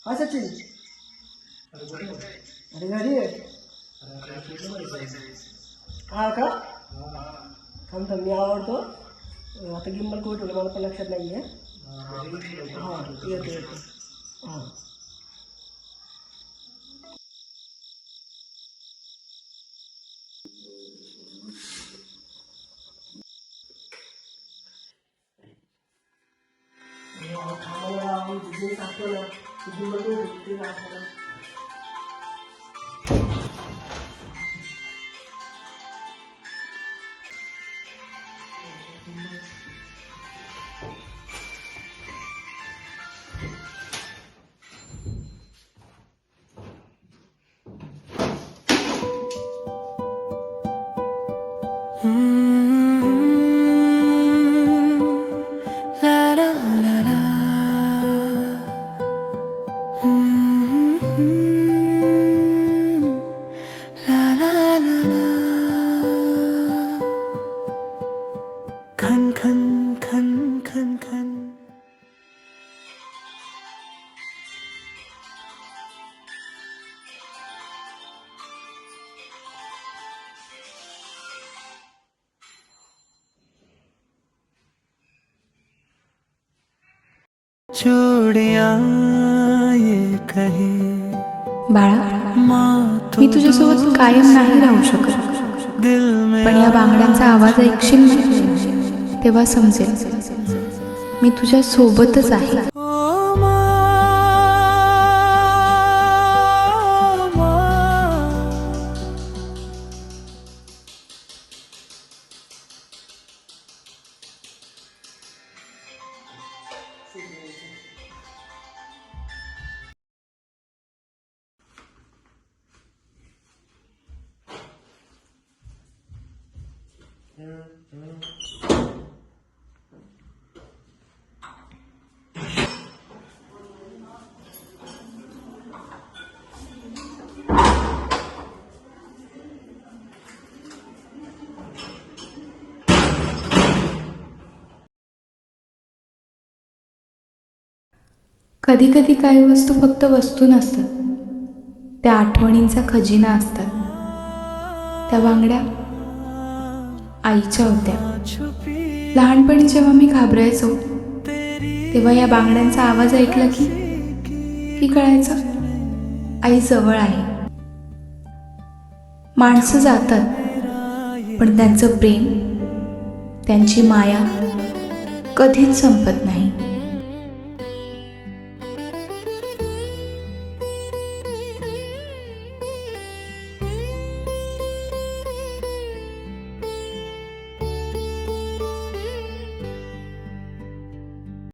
हाँ सचिन, अरे घरी आहे. हा का? थांब थांब, मी आवडतो. आता गिंबल कुठे ठेवलं मला पण लक्षात नाही आहे. हां येतो येतो. हां खन खन खन खन खन. चूड़ियां ये कहे बाळा, मी तुझ्यासोबत कायम नाही राहू शकत, दिल में पण या बांगड्यांचा आवाज ऐकशील ना तेव्हा समजेल मी तुझ्या सोबतच आहे. कधी कधी काही वस्तू फक्त वस्तू नसतात, त्या आठवणींचा खजिना असतात. त्या बांगड्या आईच्या होत्या. लहानपणी जेव्हा मी घाबरायचो तेव्हा या बांगड्यांचा आवाज ऐकला की कळायचं आई जवळ आहे. माणसं जातात पण त्यांचं प्रेम, त्यांची माया कधीच संपत नाही.